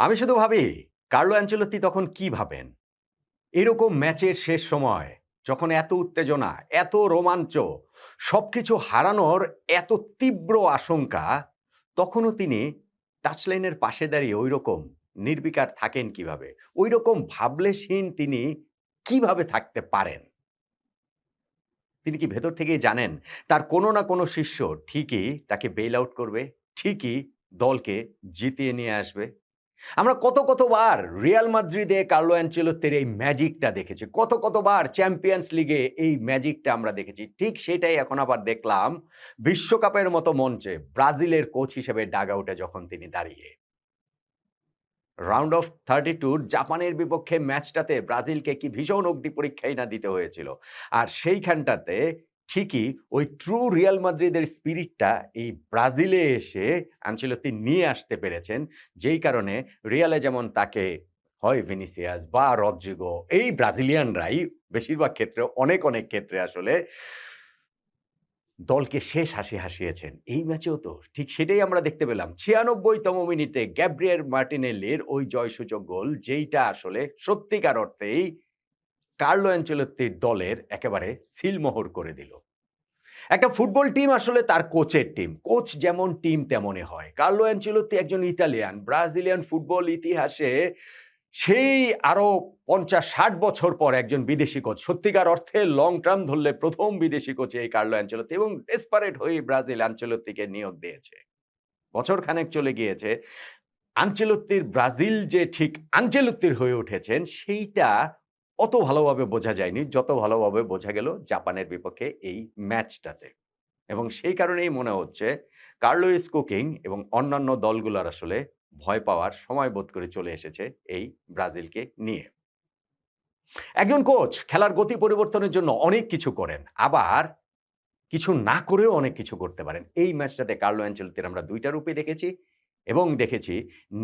আমি শুধু ভাবি, কার্লো আনচেলত্তি তখন কি ভাবেন? এরকম ম্যাচের শেষ সময় যখন এত উত্তেজনা, এত রোমাঞ্চ, সবকিছু হারানোর এত তীব্র আশঙ্কা, তখনও তিনি টাচলাইনের পাশে দাঁড়িয়ে ঐরকম নির্বিকার থাকেন কিভাবে? ঐরকম ভাবলেশহীন তিনি কিভাবে থাকতে পারেন? তিনি কি ভেতর থেকেই জানেন তার কোনো না কোনো শিষ্য ঠিকই তাকে বেইল আউট করবে, ঠিকই দলকে জিতিয়ে নিয়ে আসবে? আমরা কতবার রিয়াল মাদ্রিদে কার্লো অ্যানচেলত্তির এই ম্যাজিকটা দেখেছি। কতবার চ্যাম্পিয়নস লিগে এই ম্যাজিকটা আমরা দেখেছি। ঠিক সেটাই এখন আবার দেখলাম বিশ্বকাপের মতো মঞ্চে ব্রাজিলের কোচ হিসেবে ডাগ আউটে যখন তিনি দাঁড়িয়ে। রাউন্ড অফ 32 জাপানের বিপক্ষে ম্যাচটাতে ব্রাজিলকে কি ভীষণ অগ্নি পরীক্ষাই না দিতে হয়েছিল। আর সেইখানটাতে ঠিকই ওই ট্রু রিয়াল মাদ্রিদের স্পিরিটটা এই ব্রাজিলে এসে আনচেলত্তি নিয়ে আসতে পেরেছেন। যেই কারণে রিয়ালে যেমন তাকে হয় ভিনিসিয়াস বা রদ্রিগো এই ব্রাজিলিয়ানরাই বেশিরভাগ ক্ষেত্রে অনেক ক্ষেত্রে আসলে দলকে শেষ হাসি হাসিয়েছেন। এই ম্যাচেও তো ঠিক সেটাই আমরা দেখতে পেলাম। ৯৬ তম মিনিটে গ্যাব্রিয়েল মার্টিনেল্লির ওই জয়সূচক গোল, যেইটা আসলে সত্যিকার অর্থেই কার্লো অ্যানচেলত্তির দলের একেবারে সিলমোহর করে দিল। একটা ফুটবল টিম আসলে তার কোচের টিম। কোচ যেমন টিম তেমনই হয়। কার্লো অ্যানচেলত্তি একজন ইতালিয়ান। ব্রাজিলিয়ান ফুটবল ইতিহাসে সেই আরো ৫০-৬০ বছর পর একজন বিদেশি কোচ। সত্যিকার অর্থে লং টার্ম ধরলে ১ম বিদেশি কোচ এই কার্লো অ্যানচেলত্তি এবং ডেসপারেট হয়েই ব্রাজিল আনচেলত্তিকে নিয়োগ দিয়েছে। বছরখানেক চলে গিয়েছে। আনচেলত্তির ব্রাজিল যে ঠিক আনচেলত্তির হয়ে উঠেছেন, সেইটা অত ভালোভাবে বোঝা যায়নি, যত ভালোভাবে বোঝা গেল জাপানের বিপক্ষে এই ম্যাচটাতে। এবং সেই কারণেই মনে হচ্ছে কার্লো ইজ কুকিং এবং অন্যান্য দলগুলার আসলে ভয় পাওয়ার সময় বোধ করে চলে এসেছে এই ব্রাজিলকে নিয়ে। একজন কোচ খেলার গতি পরিবর্তনের জন্য অনেক কিছু করেন। আবার কিছু না করেও অনেক কিছু করতে পারেন। এই ম্যাচটাতে কার্লো অ্যানচেলত্তির আমরা ২ টা রূপে দেখেছি এবং দেখেছি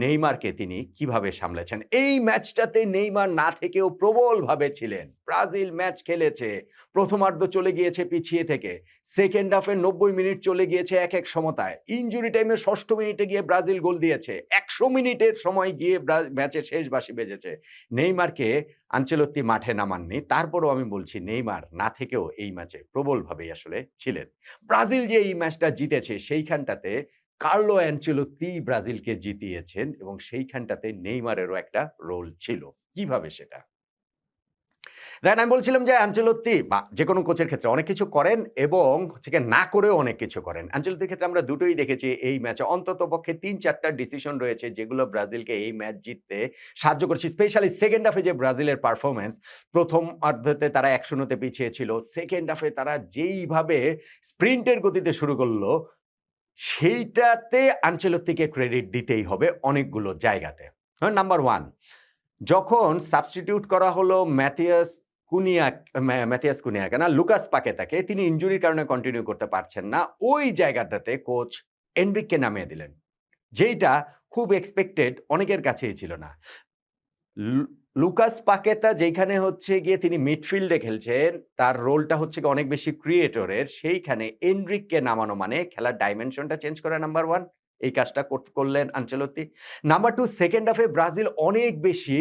নেইমারকে তিনি কিভাবে সামলেছেন। এই ম্যাচটাতে নেইমার না থেকেও প্রবলভাবে ছিলেন। ব্রাজিল ম্যাচ খেলেছে। প্রথমার্ধ চলে গিয়েছে পিছিয়ে থেকে। সেকেন্ড হাফে ৯০ মিনিট চলে গিয়েছে ১-১ সমতায়। ইনজুরি টাইমে ৬ষ্ঠ মিনিটে গিয়ে ব্রাজিল গোল দিয়েছে। ১০০ মিনিটের সময় গিয়ে ম্যাচের শেষ বাঁশি বেজেছে। নেইমারকে আনচেলত্তি মাঠে নামাননি। তারপরও আমি বলছি নেইমার না থেকেও এই ম্যাচে প্রবলভাবেই আসলে ছিলেন। ব্রাজিল যে এই ম্যাচটা জিতেছে সেইখানটাতে কার্লো অ্যানচেলত্তিই ব্রাজিলকে জিতিয়েছেন এবং সেইখানটাতে নেইমারেরও একটা রোল ছিল। কিভাবে সেটা? দেখেন আমি বলছিলাম যে আনচেলত্তি বা যেকোনো কোচের ক্ষেত্রে অনেক কিছু করেন এবং হচ্ছে গিয়ে না করেও অনেক কিছু করেন। আনচেলত্তির ক্ষেত্রে আমরা দুটোই দেখেছি এই ম্যাচে। অন্ততপক্ষে ৩-৪ টা ডিসিশন রয়েছে যেগুলো ব্রাজিলকে এই ম্যাচ জিততে সাহায্য করেছে। স্পেশালি সেকেন্ড হাফে যে ব্রাজিলের পারফরম্যান্স, প্রথম অর্ধতে তারা ১-০ তে পিছিয়ে ছিল। সেকেন্ড হাফে তারা যেইভাবে স্প্রিন্টের গতিতে শুরু করল, সেইটাতে আনচেলত্তিকে ক্রেডিট দিতেই হবে অনেকগুলো জায়গাতে। নাম্বার 1, যখন সাবস্টিটিউট করা হলো ম্যাথিয়াস কুনিয়াকে না, লুকাস পাকেতাকে তিনি ইনজুরির কারণে কন্টিনিউ করতে পারছেন না। ওই জায়গাটাতে কোচ এনরিককে নামিয়ে দিলেন। যেইটা খুব এক্সপেক্টেড অনেকের কাছেই ছিল না। লু লুকাস পাকেতা যেইখানে হচ্ছে গিয়ে তিনি মিডফিল্ডে খেলছেন, তার রোলটা হচ্ছে গিয়ে অনেক বেশি ক্রিয়েটরের। সেইখানে এনরিককে নামানো মানে খেলার ডাইমেনশনটা চেঞ্জ করা নাম্বার 1, এই কাজটা করলেন আনচেলত্তি। নাম্বার 2, সেকেন্ড হাফে ব্রাজিল অনেক বেশি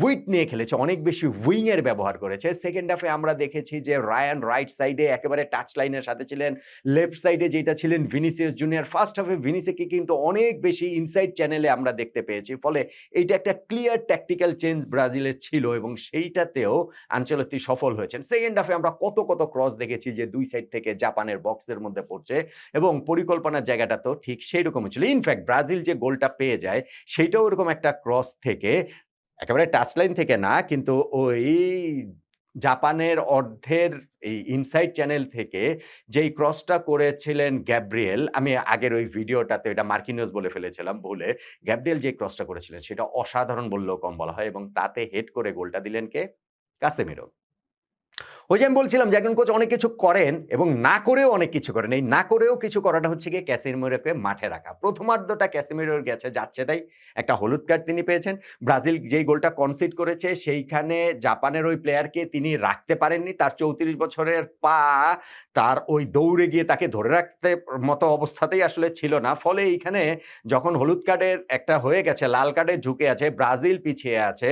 উইডথ নিয়ে খেলেছে, অনেক বেশি উইং এর ব্যবহার করেছে। সেকেন্ড হাফে আমরা দেখেছি যে রায়ান রাইট সাইডে একেবারে টাচ লাইনের সাথে ছিলেন। লেফট সাইডে যেটা ছিলেন ভিনিসিয়াস জুনিয়র। ফার্স্ট হাফে ভিনিসিয়াসকে কিন্তু অনেক বেশি ইনসাইড চ্যানেলে আমরা দেখতে পেয়েছি। ফলে এইটা একটা ক্লিয়ার ট্যাকটিক্যাল চেঞ্জ ব্রাজিলের ছিল এবং সেইটাতেও আনচেলত্তি সফল হয়েছেন। সেকেন্ড হাফে আমরা কত ক্রস দেখেছি যে ২ সাইড থেকে জাপানের বক্সের মধ্যে পড়ছে এবং পরিকল্পনার জায়গাটা তো ঠিক সেইরকমই ছিল। ইনফ্যাক্ট ব্রাজিল যে গোলটা পেয়ে যায় সেইটাও ওরকম একটা ক্রস থেকে, একেবারে টাচ লাইন থেকে না, কিন্তু ওই জাপানের অর্ধের এই ইনসাইড চ্যানেল থেকে যেই ক্রসটা করেছিলেন গ্যাব্রিয়েল, আমি আগের ওই ভিডিওটাতে এটা মার্কিনিওস বলে ফেলেছিলাম ভুলে। গ্যাব্রিয়েল যে ক্রসটা করেছিলেন সেটা অসাধারণ বললেও কম বলা হয় এবং তাতে হেড করে গোলটা দিলেন কে? কাসেমিরো। ওই যে আমি বলছিলাম যে একজন কোচ অনেক কিছু করেন এবং না করেও অনেক কিছু করেন। এই না করেও কিছু করাটা হচ্ছে গিয়ে ক্যাসেমিরোকে মাঠে রাখা। প্রথমার্ধটা ক্যাসেমিরোর গেছে যাচ্ছে তাই। একটা হলুদ কার্ড তিনি পেয়েছেন। ব্রাজিল যেই গোলটা কনসিড করেছে সেইখানে জাপানের ওই প্লেয়ারকে তিনি রাখতে পারেননি। তার ৩৪ বছরের পা তার ওই দৌড়ে গিয়ে তাকে ধরে রাখতে মতো অবস্থাতেই আসলে ছিল না। ফলে এইখানে যখন হলুদ কার্ডের একটা হয়ে গেছে, লাল কার্ডে ঝুঁকে আছে, ব্রাজিল পিছিয়ে আছে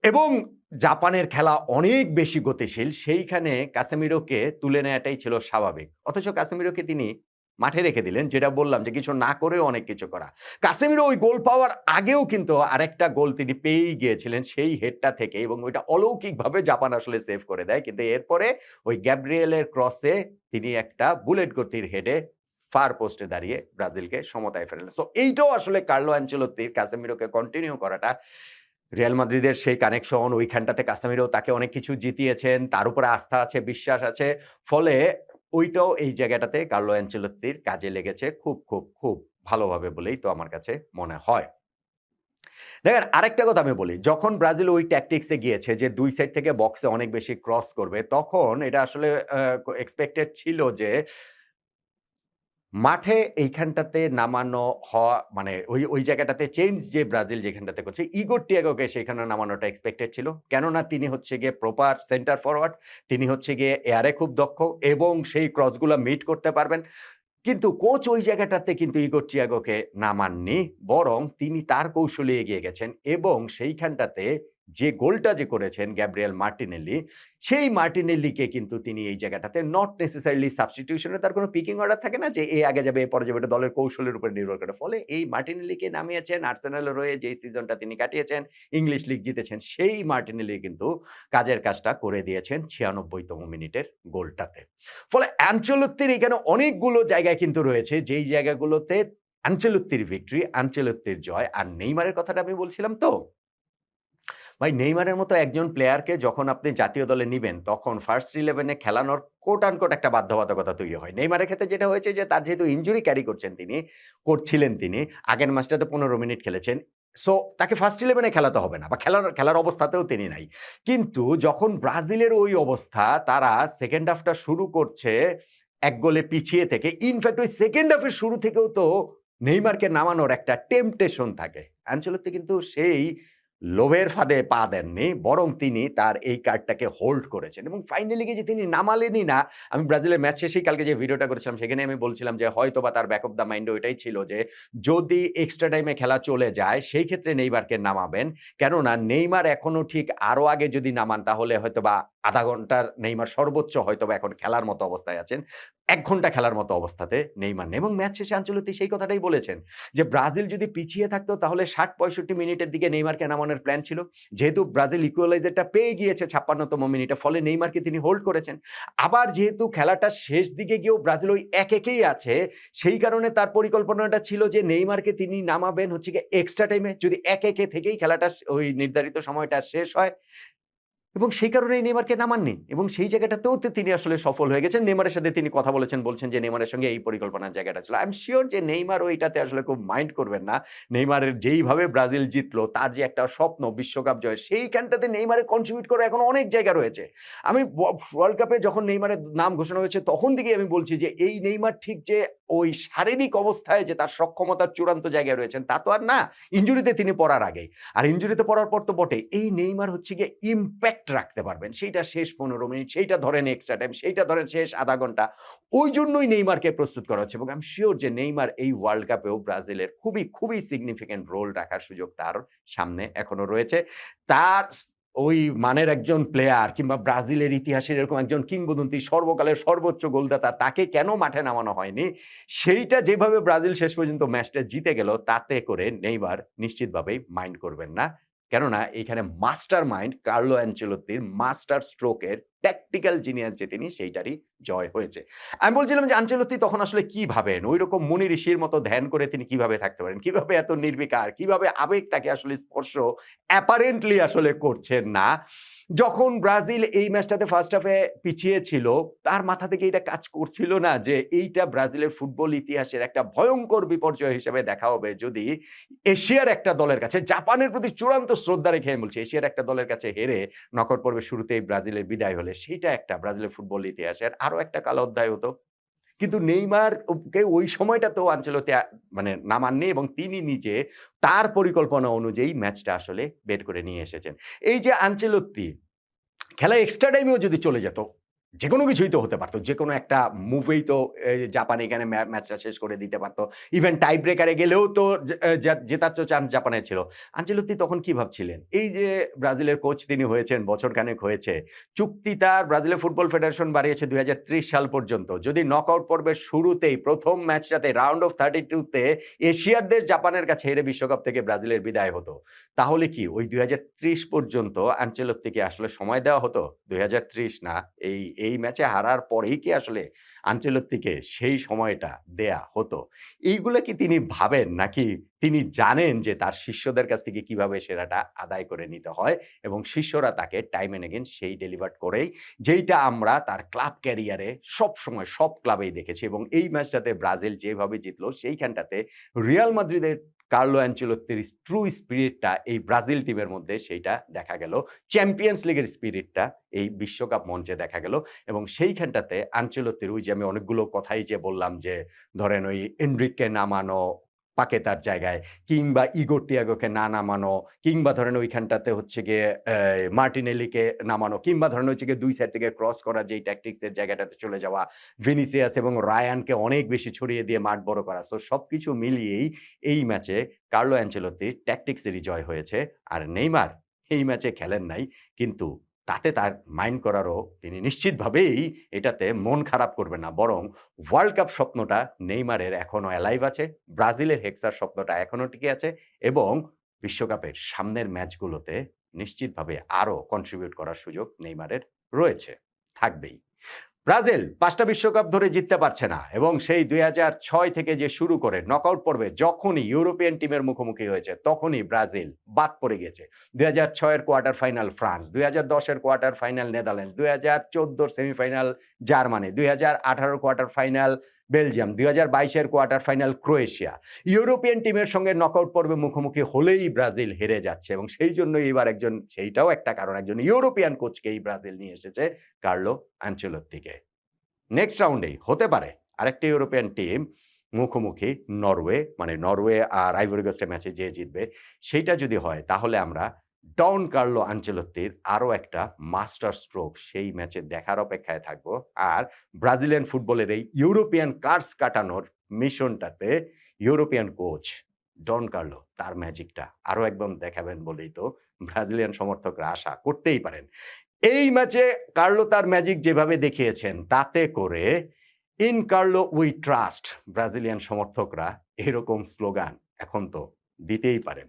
এবং জাপানের খেলা অনেক বেশি গতিশীল। সেইখানে কাসেমিরোকে তুলে নেয়াটাই ছিল স্বাভাবিক। অথচ কাসেমিরোকে তিনি মাঠে রেখে দিলেন। যেটা বললাম যে কিছু না করেও অনেক কিছু করা। কাসেমিরো ওই গোল পাওয়ার আগেও কিন্তু আরেকটা গোল তিনি পেয়েই গিয়েছিলেন সেই হেডটা থেকে এবং ওইটা অলৌকিকভাবে জাপান আসলে সেভ করে দেয়। কিন্তু এরপরে ওই গ্যাব্রিয়েলের ক্রসে তিনি একটা বুলেট গতির হেডে ফার পোস্টে দাঁড়িয়ে ব্রাজিলকে সমতায় ফেরালেন। সো এইটাও আসলে কার্লো আনচেলত্তির কাসেমিরোকে কন্টিনিউ করাটা রিয়াল মাদ্রিদের সেই কানেকশন ওইখানটাতে কাসেমিরো তাকে অনেক কিছু জিতিয়েছেন। তার উপরে আস্থা আছে, বিশ্বাস আছে। ফলে ওইটাও এই জায়গাটাতে কার্লো আনচেলত্তির কাজে লেগেছে খুব ভালোভাবে বলেই তো আমার কাছে মনে হয়। দেখেন আরেকটা কথা আমি বলি, যখন ব্রাজিল ওই ট্যাকটিক্স এ গিয়েছে যে ২ সাইড থেকে বক্সে অনেক বেশি ক্রস করবে, তখন এটা আসলে এক্সপেক্টেড ছিল যে মাঠে এইখানটাতে নামানো হওয়া মানে ওই জায়গাটাতে চেঞ্জ যে ব্রাজিল যেখানটাতে করছে, ইগোর টিয়াগোকে সেখানে নামানোটা এক্সপেক্টেড ছিল। কেননা তিনি হচ্ছে গিয়ে প্রপার সেন্টার ফরওয়ার্ড, তিনি হচ্ছে গিয়ে এয়ারে খুব দক্ষ এবং সেই ক্রসগুলা মিট করতে পারবেন। কিন্তু কোচ ওই জায়গাটাতে কিন্তু ইগোর টিয়াগোকে নামাননি। বরং তিনি তার কৌশলে এগিয়ে গেছেন এবং সেইখানটাতে যে গোলটা যে করেছেন গ্যাব্রিয়েল মার্টিনেল্লি, সেই মার্টিনেল্লিকে কিন্তু তিনি এই জায়গাটাতে নট নেসেসারিলি সাবস্টিটিউশন এ তার কোনো পিকিং অর্ডার থাকে না যে এ আগে যাবে, এ পরে যাবে, এটা দলের কৌশলের উপর নির্ভর করে। ফলে এই মার্টিনেল্লিকে নামিয়েছেন আর্সেনালের হয়ে যেই সিজনটা তিনি কাটিয়েছেন, ইংলিশ লিগ জিতেছেন, সেই মার্টিনেল্লি কিন্তু কাজের কাজটা করে দিয়েছেন ৯৬তম মিনিটের গোলটাতে। ফলে আনচেলত্তির এখানে অনেকগুলো জায়গায় কিন্তু রয়েছে যেই জায়গাগুলোতে আনচেলত্তির ভিক্টরি, আনচেলত্তির জয়। আর নেইমারের কথাটা আমি বলছিলাম তো, ভাই নেইমারের মতো একজন প্লেয়ারকে যখন আপনি জাতীয় দলে নিবেন তখন ফার্স্ট 11 এ খেলানোর কোট আনকোট একটা বাধ্যবাধকতা তৈরি হয়। নেইমারের ক্ষেত্রে যেটা হয়েছে যে তার যেহেতু ইনজুরি ক্যারি করছিলেন তিনি, আগের ম্যাচটাতে ১৫ মিনিট খেলেছেন। সো তাকে ফার্স্ট 11 এ খেলাতে হবে না বা খেলার অবস্থাতেও তিনি নাই। কিন্তু যখন ব্রাজিলের ওই অবস্থা তারা সেকেন্ড হাফটা শুরু করছে ১ গোলে পিছিয়ে থেকে, ইনফ্যাক্ট ওই সেকেন্ড হাফের শুরু থেকেও তো নেইমারকে নামানোর একটা টেম্পটেশন থাকে। আনচেলত্তি কিন্তু সেই লোভের ফাঁদে পা দেননি। বরং তিনি তার এই কার্ডটাকে হোল্ড করেছেন এবং ফাইনালি গিয়ে যে তিনি নামালেনই না। আমি ব্রাজিলের ম্যাচ শেষেই কালকে যে ভিডিওটা করেছিলাম সেখানে আমি বলছিলাম যে হয়তোবা তার ব্যাক অফ দ্য মাইন্ড এ ওইটাই ছিল যে যদি এক্সট্রা টাইমে খেলা চলে যায় সেই ক্ষেত্রে নেইমারকে নামাবেন। কেননা নেইমার এখনো ঠিক আরো আগে যদি নামান তাহলে হয়তোবা আধা ঘন্টার নেইমার সর্বোচ্চ হয়তোবা এখন খেলার মতো অবস্থায় আছেন। ১ ঘন্টা খেলার মতো অবস্থাতে নেইমার নেই এবং ম্যাচ শেষে আনচেলত্তি সেই কথাটাই বলেছেন যে ব্রাজিল যদি পিছিয়ে থাকতো তাহলে ৬০-৬৫ মিনিটের দিকে নেইমারকে নামানোর প্ল্যান ছিল। যেহেতু ব্রাজিল ইকুয়ালাইজারটা পেয়ে গিয়েছে ৫৬তম মিনিটে, ফলে নেইমারকে তিনি হোল্ড করেছেন। আবার যেহেতু খেলাটা শেষ দিকে গিয়েও ব্রাজিল ওই ১-১ আছে, সেই কারণে তার পরিকল্পনাটা ছিল যে নেইমারকে তিনি নামাবেন হচ্ছে গিয়ে এক্সট্রা টাইমে যদি ১-১ থেকেই খেলাটা ওই নির্ধারিত সময়টা শেষ হয়। এবং সেই কারণেই নেইমারকে নামাননি এবং সেই জায়গাটাতেও তিনি আসলে সফল হয়ে গেছেন। নেইমারের সাথে তিনি কথা বলছেন যে নেইমারের সঙ্গে এই পরিকল্পনার জায়গাটা ছিল। আই এম সিউর যে নেইমার ওইটাতে আসলে খুব মাইন্ড করবেন না। নেইমারের যেইভাবে ব্রাজিল জিতলো, তার যে একটা স্বপ্ন বিশ্বকাপ জয়ের, সেইখানটাতে নেইমারের কন্ট্রিবিউট করার এখনো অনেক জায়গা রয়েছে। আমি ওয়ার্ল্ড কাপে যখন নেইমারের নাম ঘোষণা হয়েছে তখন থেকেই আমি বলছি যে এই নেইমার ঠিক যে ওই শারীরিক অবস্থায় যে তার সক্ষমতার চূড়ান্ত জায়গায় রয়েছেন তা তো আর না। ইনজুরিতে তিনি পড়ার আগেই। আর ইনজুরিতে পড়ার পর তো বটেই। এই নেইমার হচ্ছে গিয়ে ইমপ্যাক্ট রাখতে পারবেন। সেইটা শেষ ১৫ মিনিট, সেইটা ধরেন এক্সট্রা টাইম, সেইটা ধরেন শেষ আধা ঘন্টা। ওইজন্যই নেইমারকে প্রস্তুত করা হচ্ছে এবং আই এম সিউর যে নেইমার এই ওয়ার্ল্ড কাপেও ব্রাজিলের খুবই সিগনিফিক্যান্ট রোল রাখার সুযোগ তার সামনে এখনো রয়েছে। তার ওই মানের একজন প্লেয়ার কিংবা ব্রাজিলের ইতিহাসের এরকম একজন কিংবদন্তি সর্বকালের সর্বোচ্চ গোলদাতা তাকে কেন মাঠে নামানো হয়নি? সেইটা যেভাবে ব্রাজিল শেষ পর্যন্ত ম্যাচটা জিতে গেল তাতে করে নেইমার নিশ্চিতভাবেই মাইন্ড করবেন না। কেননা এইখানে মাস্টার মাইন্ড কার্লো আনচেলত্তির মাস্টার স্ট্রোকের ট্যাকটিক্যাল জিনিয়াস যে তিনি সেইটারই জয় হয়েছে। আমি বলছিলাম যে আনচেলত্তি তখন আসলে কি ভাবেন? ঐরকম মুনি ঋষির মতো ধ্যান করে তিনি কিভাবে থাকতে পারেন? কিভাবে এত নির্বিকার? কিভাবে আবেগ তাকে আসলে স্পর্শ অ্যাপারেন্টলি আসলে করছেন না? যখন ব্রাজিল এই ম্যাচটাতে ফার্স্ট হাফে পিছিয়ে ছিল, তার মাথা থেকে এটা কাজ করছিল না যে এইটা ব্রাজিলের ফুটবল ইতিহাসের একটা ভয়ংকর বিপর্যয় হিসেবে দেখা হবে যদি এশিয়ার একটা দলের কাছে, জাপানের প্রতি চূড়ান্ত শ্রদ্ধা রেখে আমি বলছি, এশিয়ার একটা দলের কাছে হেরে নকআউট পর্বের শুরুতেই ব্রাজিলের বিদায় হলে সেইটা একটা ব্রাজিলের ফুটবল ইতিহাসের আরো একটা কালো অধ্যায় হতো। কিন্তু নেইমার কে ওই সময়টাতেও আনচেলত্তি মানে নামাননি এবং তিনি নিজে তার পরিকল্পনা অনুযায়ী ম্যাচটা আসলে বের করে নিয়ে এসেছেন। এই যে আনচেলত্তি খেলা এক্সট্রা টাইমেও যদি চলে যেত, যেকোনো কিছুই তো হতে পারত। যেকোনো একটা মুভেই তো জাপান এখানে ম্যাচটা শেষ করে দিতে পারত। ইভেন টাই ব্রেকারে গেলেও তো যে জেতার তো চান্স জাপানের ছিল। আনচেলত্তি তখন কি ভাবছিলেন? এই যে ব্রাজিলের কোচ তিনি হয়েছেন, বছরখানেক হয়েছে। চুক্তি তার ব্রাজিলের ফুটবল ফেডারেশন বাড়িয়েছে ২০৩০ সাল পর্যন্ত। যদি নকআউট পর্বের শুরুতেই ১ম ম্যাচটাতে রাউন্ড অফ 32 তে এশিয়ার দেশ জাপানের কাছে হেরে বিশ্বকাপ থেকে ব্রাজিলের বিদায় হতো। তাহলে কি ওই ২০৩০ পর্যন্ত আনচেলত্তিকে আসলে সময় দেওয়া হতো? ২০৩০ না, এই ম্যাচে হারার পরেই কি আসলে আনচেলত্তিকে সেই সময়টা দেয়া হতো? এইগুলা কি তিনি ভাবেন? নাকি তিনি জানেন যে তার শিষ্যদের কাছ থেকে কিভাবে সেরাটা আদায় করে নিতে হয় এবং শিষ্যরা তাকে টাইম অ্যান্ড এগেইন সেই ডেলিভার করেই, যেইটা আমরা তার ক্লাব ক্যারিয়ারে সবসময় সব ক্লাবেই দেখেছি এবং এই ম্যাচটাতে ব্রাজিল যেভাবে জিতল সেইখানটাতে রিয়াল মাদ্রিদের কার্লো আনচেলত্তির ট্রু স্পিরিটটা এই ব্রাজিল টিমের মধ্যে সেইটা দেখা গেল। চ্যাম্পিয়নস লিগের স্পিরিটটা এই বিশ্বকাপ মঞ্চে দেখা গেল এবং সেইখানটাতে আনচেলত্তির ওই যে আমি অনেকগুলো কথাই যে বললাম যে ধরেন ওই এনরিককে নামানো পাকেতার জায়গায় কিংবা ইগোর টিয়াগোকে না নামানো কিংবা ধরেন ওইখানটাতে হচ্ছে গিয়ে মার্টিনেলিকে নামানো কিংবা ধরেন হচ্ছে গিয়ে ২ সাইড থেকে ক্রস করা যেই ট্যাকটিক্স এর জায়গাটাতে চলে যাওয়া, ভিনিসিয়াস এবং রায়ানকে অনেক বেশি ছড়িয়ে দিয়ে মাঠ বড় করা। সো সবকিছু মিলিয়েই এই ম্যাচে কার্লো আনচেলত্তির ট্যাকটিক্স এরই জয় হয়েছে। আর নেইমার এই ম্যাচে খেলেন নাই। কিন্তু তাতে তার মাইন্ড করারও তিনি নিশ্চিতভাবেই এটাতে মন খারাপ করবেন না। বরং ওয়ার্ল্ড কাপ স্বপ্নটা নেইমারের এখনো অ্যালাইভ আছে। ব্রাজিলের হেক্সার স্বপ্নটা এখনো টিকে আছে এবং বিশ্বকাপের সামনের ম্যাচগুলোতে নিশ্চিতভাবে আরো কন্ট্রিবিউট করার সুযোগ নেইমারের রয়েছে, থাকবেই। ব্রাজিল ৫ টা বিশ্বকাপ ধরে জিততে পারছে না এবং সেই ২০০৬ থেকে যে শুরু করে নকআউট পর্বে যখনই ইউরোপিয়ান টিমের মুখোমুখি হয়েছে তখনই ব্রাজিল বাদ পড়ে গেছে। ২০০৬ এর কোয়ার্টার ফাইনাল ফ্রান্স, ২০১০ এর কোয়ার্টার ফাইনাল নেদারল্যান্ডস, ২০১৪ র semifinal Germany, ২০১৮ quarter final Belgium, ২০২২ এর কোয়ার্টার ফাইনাল ক্রোয়েশিয়া। ইউরোপিয়ান টিমের সঙ্গে নকআউট পর্বে মুখোমুখি হলেই ব্রাজিল হেরে যাচ্ছে এবং সেই জন্যই এবার সেইটাও একটা কারণ, একজন ইউরোপিয়ান কোচকেই ব্রাজিল নিয়ে এসেছে কার্লো আনচেলত্তিকে। নেক্সট রাউন্ডেই হতে পারে আরেকটা ইউরোপিয়ান টিম মুখোমুখি নরওয়ে, মানে নরওয়ে আর আইভরি কোস্টের ম্যাচে যে জিতবে সেইটা যদি হয় তাহলে আমরা ডন কার্লো আনচেলত্তির আরো একটা মাস্টার স্ট্রোক সেই ম্যাচে দেখার অপেক্ষায় থাকব। আর ব্রাজিলিয়ান ফুটবলের এই ইউরোপিয়ান কার্স কাটানোর মিশনটাতে ইউরোপিয়ান কোচ ডন কার্লো তার ম্যাজিকটা আরো একদম দেখাবেন বলেই তো ব্রাজিলিয়ান সমর্থকরা আশা করতেই পারেন। এই ম্যাচে কার্লো তার ম্যাজিক যেভাবে দেখিয়েছেন তাতে করে in Carlo we trust Brazilian সমর্থকরা এরকম স্লোগান এখন তো দিতেই পারেন।